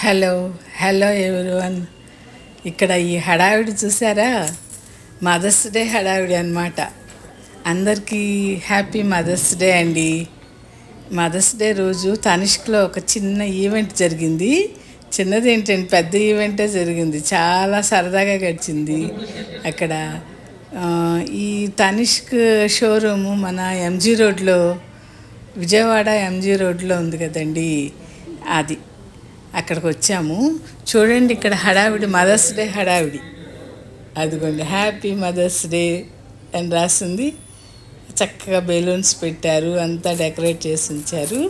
Hello hello everyone. ఇక్కడ ఈ హడావిడి చూసారా? మదర్స్ డే హడావిడి అనమాట. అందరికీ హ్యాపీ మదర్స్ డే అండి. మదర్స్ డే రోజు తనిష్క్లో ఒక చిన్న ఈవెంట్ జరిగింది. చిన్నది ఏంటంటే పెద్ద ఈవెంటే జరిగింది. చాలా సరదాగా గడిచింది అక్కడ. ఆ, ఈ తనిష్క్ షోరూము మన ఎంజీ రోడ్లో, విజయవాడ ఎంజీ రోడ్లో ఉంది కదండి, అది. అక్కడికి వచ్చాము. చూడండి ఇక్కడ హడావిడి, మదర్స్ డే హడావిడి. అదిగోండి, హ్యాపీ మదర్స్ డే అని రాసింది. చక్కగా బెలూన్స్ పెట్టారు, అంతా డెకరేట్ చేసి ఉంచారు.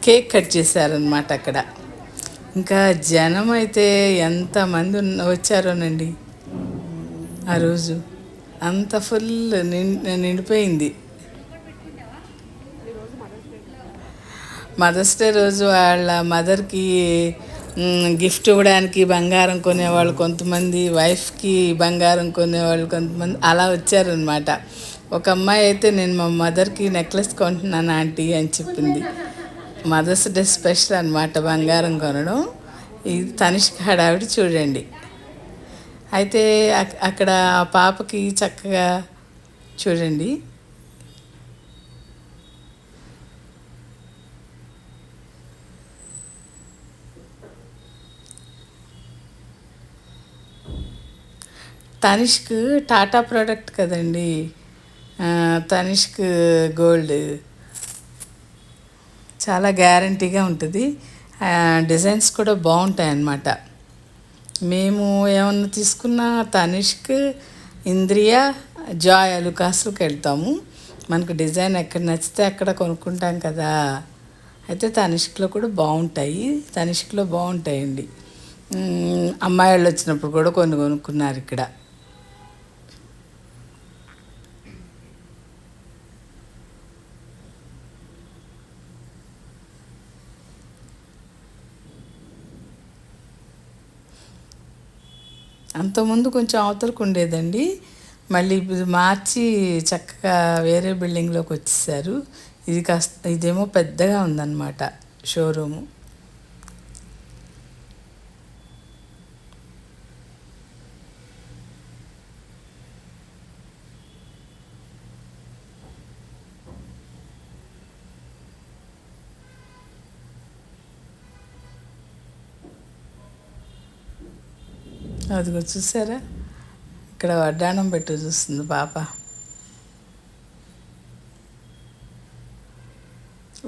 కేక్ కట్ చేశారనమాట అక్కడ. ఇంకా జనం అయితే ఎంతమంది వచ్చారోనండి ఆ రోజు. అంత ఫుల్ నిండిపోయింది. మదర్స్ డే రోజు వాళ్ళ మదర్కి గిఫ్ట్ ఇవ్వడానికి బంగారం కొనేవాళ్ళు కొంతమంది, వైఫ్కి బంగారం కొనేవాళ్ళు కొంతమంది, అలా వచ్చారనమాట. ఒక అమ్మాయి అయితే నేను మా మదర్కి నెక్లెస్ కొంటున్నాను ఆంటీ అని చెప్పింది. మదర్స్ డే స్పెషల్ అనమాట బంగారం కొనడం. ఇది తనిష్క్ హడావిడి చూడండి. అయితే అక్కడ ఆ పాపకి చక్కగా చూడండి, తనిష్క్ టాటా ప్రోడక్ట్ కదండి. తనిష్క్ గోల్డ్ చాలా గ్యారంటీగా ఉంటుంది. డిజైన్స్ కూడా బాగుంటాయి అన్నమాట. మేము ఏమన్నా తీసుకున్నా తనిష్క్, ఇంద్రియ, జాయ్ అలుకాస్లకు వెళ్తాము. మనకు డిజైన్ ఎక్కడ నచ్చితే అక్కడ కొనుక్కుంటాం కదా. అయితే తనిష్క్లో కూడా బాగుంటాయి, తనిష్క్లో బాగుంటాయండి. అమ్మాయి వాళ్ళు వచ్చినప్పుడు కూడా కొన్ని కొనుక్కున్నారు ఇక్కడ. అంతకుముందు కొంచెం అవతలకు ఉండేదండి, మళ్ళీ ఇప్పుడు మార్చి చక్కగా వేరే బిల్డింగ్లోకి వచ్చేసారు. ఇదేమో పెద్దగా ఉందన్నమాట షోరూము. అదిగో చూసారా, ఇక్కడ వడ్డాణం పెట్టి చూస్తుంది పాప.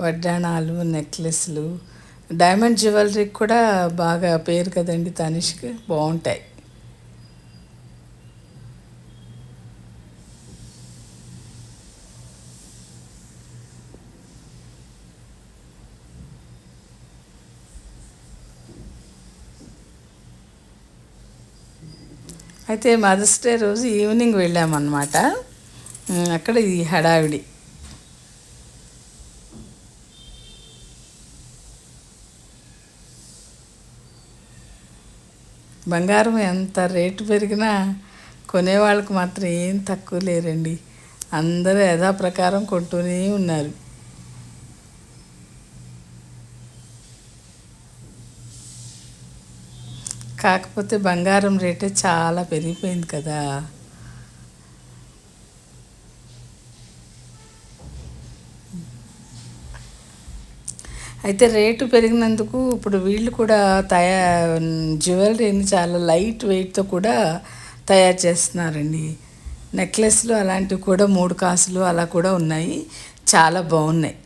వడ్డాణాలు, నెక్లెస్లు, డైమండ్ జ్యువెలరీకి కూడా బాగా పేరు కదండి తనిష్క్, బాగుంటాయి. అయితే మదర్స్ డే రోజు ఈవినింగ్ వెళ్ళామన్నమాట. అక్కడ ఈ హడావిడి. బంగారం ఎంత రేటు పెరిగినా కొనేవాళ్ళకి మాత్రం ఏం తక్కువ లేరండి. అందరూ యథాప్రకారం కొంటూనే ఉన్నారు. కాకపోతే బంగారం రేటే చాలా పెరిగిపోయింది కదా. అయితే రేటు పెరిగినందుకు ఇప్పుడు వీళ్ళు కూడా జ్యువెలరీని చాలా లైట్ వెయిట్తో కూడా తయారు చేస్తున్నారండి. నెక్లెస్లు అలాంటివి కూడా 3 కాసులు అలా కూడా ఉన్నాయి, చాలా బాగున్నాయి.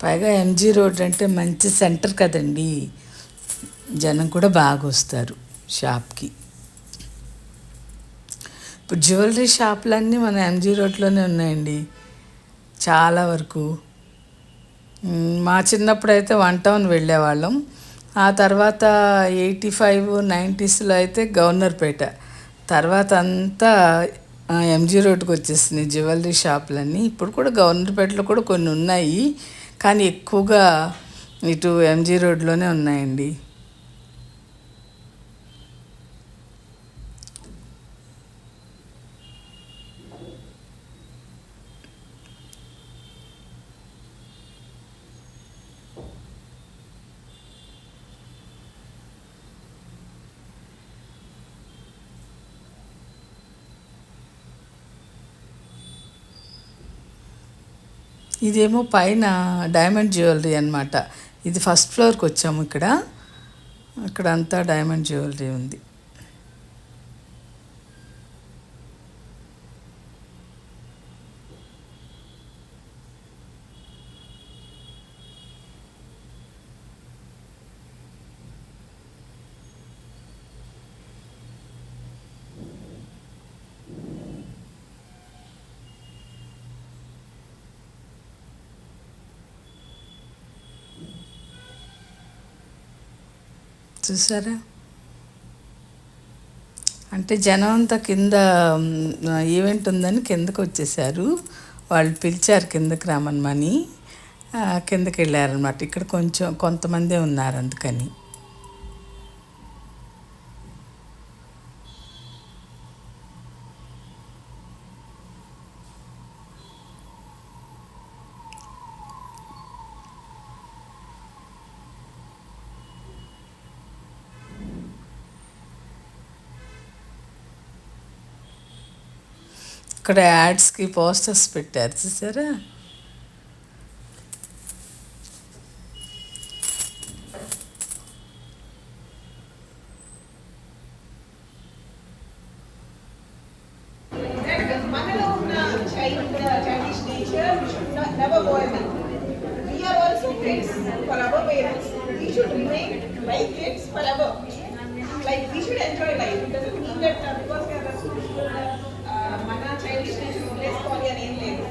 పైగా ఎంజీ రోడ్ అంటే మంచి సెంటర్ కదండి, జనం కూడా బాగా వస్తారు షాప్కి. ఇప్పుడు జ్యువెలరీ షాపులన్నీ మన ఎంజీ రోడ్లోనే ఉన్నాయండి చాలా వరకు. మా చిన్నప్పుడు అయితే 1 టౌన్ వెళ్ళేవాళ్ళం. ఆ తర్వాత 85, 90స్లో అయితే గవర్నర్పేట, తర్వాత అంతా ఎంజీ రోడ్కి వచ్చేసింది జ్యువెలరీ షాపులన్నీ. ఇప్పుడు కూడా గవర్నర్పేటలో కూడా కొన్ని ఉన్నాయి, కానీ ఎక్కువగా ఇటు ఎంజీ రోడ్లోనే ఉన్నాయండి. ఇదేమో పైన డైమండ్ జ్యువెలరీ అనమాట. ఇది ఫస్ట్ ఫ్లోర్కి వచ్చాము. ఇక్కడ అంతా డైమండ్ జ్యువెలరీ ఉంది. చూసారా, అంటే జనం అంతా కింద ఈవెంట్ ఉందని కిందకు వచ్చేసారు. వాళ్ళు పిలిచారు కిందకి రామని, కిందకి వెళ్ళారనమాట. ఇక్కడ కొంతమందే ఉన్నారు అందుకని. ఇక్కడ యాడ్స్కి పోస్టర్స్ పెట్టారు చూసారా. మనలో ఉన్న childish nature should never go away. We are also kids for our parents. We should remain like kids forever. Like we should enjoy life. It doesn't mean that because we are responsible, మన childish nature వదిలేసుకోవాలి అని ఏం లేదు.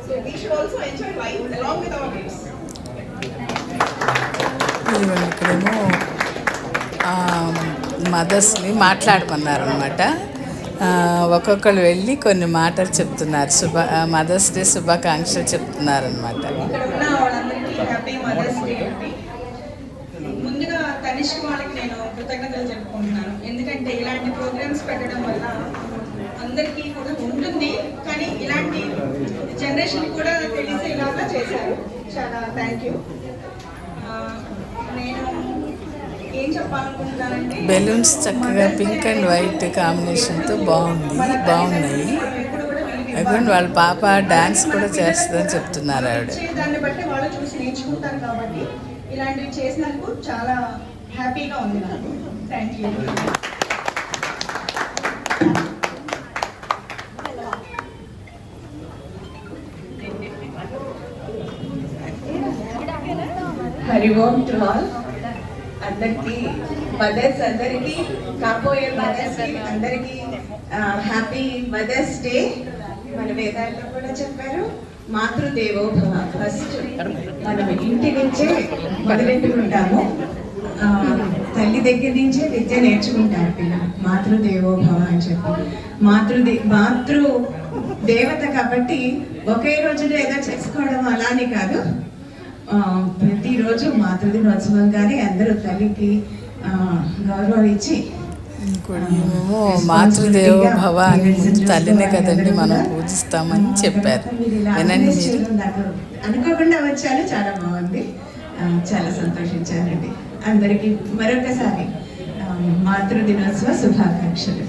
So we should also enjoy life along with our kids. ఇక్కడేమో మదర్స్ని మాట్లాడమన్నారనమాట. ఒక్కొక్కరు వెళ్ళి కొన్ని మాటలు చెప్తున్నారు, మదర్స్ డే శుభాకాంక్షలు చెప్తున్నారనమాట. ఇక్కడ ఉన్న వాళ్ళందరికీ హ్యాపీ మదర్స్ డే అండి. ముందుగా కనిష్క వాళ్ళకి నేను కృతజ్ఞతలు చెప్పుకుంటున్నాను. ఎందుకంటే ఇలాంటి ప్రోగ్రామ్స్ పెట్టడం వల్ల అందరికీ కూడా ఉంటుంది, కానీ ఇలాంటి జనరేషన్ కూడా తెలిసేలాగా చేశారు. చాలా థ్యాంక్ యూ. నేను ఏం చెప్పాలనుకుంటున్నానంటే, బెలూన్స్ చక్కగా పింక్ అండ్ వైట్ కాంబినేషన్తో బాగున్నాయి. అగోండి వాళ్ళ పాప డాన్స్ కూడా చేస్తుందని చెప్తున్నారు ఆవిడ. దాన్ని బట్టి వాళ్ళు చూసి నేర్చుకుంటారు కాబట్టి ఇలాంటివి చేసినందుకు చాలా హ్యాపీగా ఉంది నాకు. Thank you. Hari Om to all. అందరికీ మదర్స్, అందరికీ కాబోయే మదర్స్ అందరికీ హ్యాపీ మదర్స్ డే. మన వేదాల్లో కూడా చెప్పారు, మాతృదేవో భవ. ఫస్ట్ మనం ఇంటి నుంచే మొదలెట్టుకుంటాము. తల్లి దగ్గర నుంచే విద్య నేర్చుకుంటారు పిల్లలు. మాతృదేవో భవ అని చెప్పి మాతృ దేవత కాబట్టి ఒకే రోజులో ఏదో చేసుకోవడం అలానే కాదు. ప్రతిరోజు మాతృదినోత్సవంగానే అందరూ తల్లికి గౌరవం ఇచ్చి, మాతృదేవో భవ అని తల్లినే కదండి మనం పూజిస్తామని చెప్పారు. వినండి మీరు. అనుకోకుండా వచ్చాను, చాలా బాగుంది, చాలా సంతోషించానండి. అందరికీ మరొకసారి మాతృదినోత్సవ శుభాకాంక్షలు.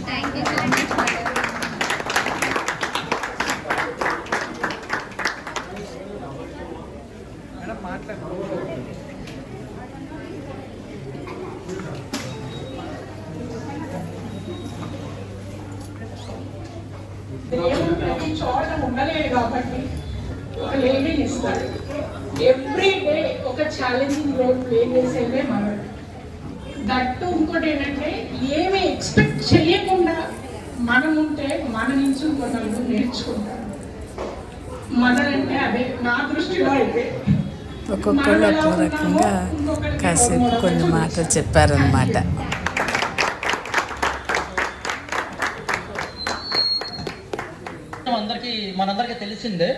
దేవుడు ప్రతి చోట ఉండలేడు కాబట్టి ఒక లేడీని ఇస్తాడు. ఎవ్రీ డే ఒక ఛాలెంజింగ్ రోల్ ప్లే చేసేదే మనడు. దట్టు ఇంకోటి ఏంటంటే, ఏమి ఎక్స్పెక్ట్ చేయకుండా మనం ఉంటే మన నుంచి ఇంకొకరు నేర్చుకుంటారు. మదర్ అంటే అదే నా దృష్టిలో అయితే. ఒక్కొక్కళ్ళు ఒక్కో రకంగా ఇంకొకరికి కాసేపు కొన్ని మాటలు చెప్పారనమాట. అందరికీ మనందరికీ తెలిసిందే.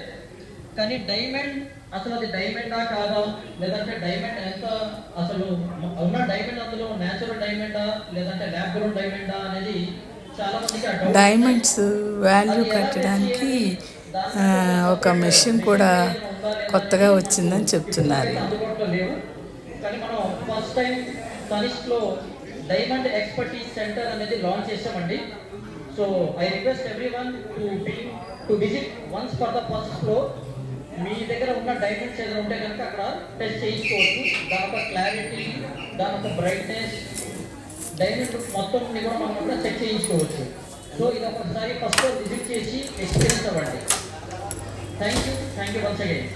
కానీ డైమండ్ అసలు అది డైమండా కాదా, లేదంటే డైమండ్ ఎంత అసలు ఉన్న డైమండ్ అందులో న్యాచురల్ డైమండా లేదంటే ల్యాబ్ గ్రోన్ డైమండా అనేది చాలా మందికి డైమండ్స్ వాల్యూ కట్టడానికి ఒక మెషిన్ కూడా కొత్తగా వచ్చిందని చెప్తున్నారు. అందుబాటులో లేవు. కానీ మనం ఫస్ట్ టైం తనిష్క్లో డైమండ్ ఎక్స్పర్టీస్ సెంటర్ అనేది లాంచ్ చేసామండి. So I request everyone to visit once for the first floor. మీ దగ్గర ఉన్న డైమండ్స్ ఏదైనా ఉంటే కనుక అక్కడ టెస్ట్ చేయించుకోవచ్చు. దాని యొక్క క్లారిటీ, దాని యొక్క బ్రైట్నెస్, డైమండ్ మొత్తం కూడా మనం కూడా చెక్ చేయించుకోవచ్చు. సో ఇది ఒకసారి ఫస్ట్ విజిట్ చేసి ఎక్స్పీరియన్స్ అవ్వండి. Thank you once again.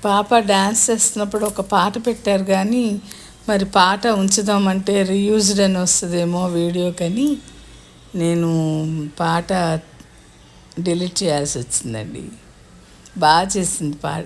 పాప డ్యాన్స్ చేస్తున్నప్పుడు ఒక పాట పెట్టారు, కానీ మరి పాట ఉంచుదామంటే రీయూజ్డ్ అని వస్తుందేమో వీడియో, కానీ నేను పాట డిలీట్ చేయాల్సి వచ్చిందండి. బాగా చేసింది పాట.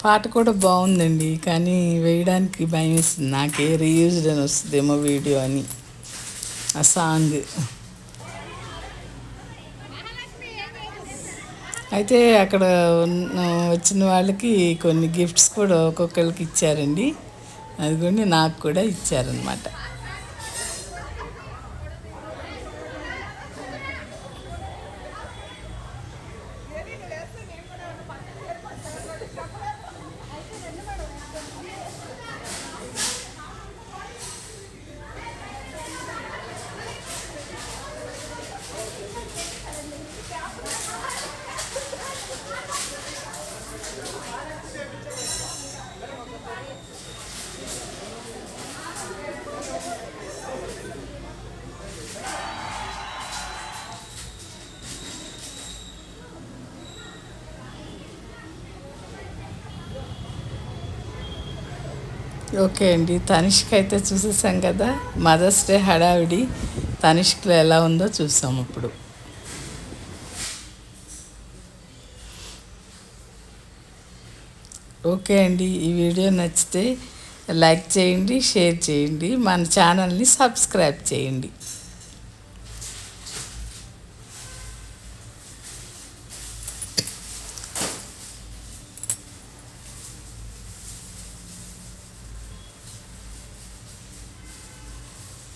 పాట కూడా బాగుందండి, కానీ వేయడానికి భయం వేస్తుంది నాకే. రీయూజ్డ్ అని వస్తుందేమో వీడియో అని ఆ సాంగ్. అయితే అక్కడ వచ్చిన వాళ్ళకి కొన్ని గిఫ్ట్స్ కూడా ఒక్కొక్కరికి ఇచ్చారండి. అది కూడా నాకు కూడా ఇచ్చారనమాట. ఓకే అండి, తనిష్క్ అయితే చూసేసాం కదా. మదర్స్ డే హడావిడి తనిష్క్లో ఎలా ఉందో చూసాం ఇప్పుడు. ఓకే అండి, ఈ వీడియో నచ్చితే లైక్ చేయండి, షేర్ చేయండి, మన ఛానల్ని సబ్స్క్రైబ్ చేయండి.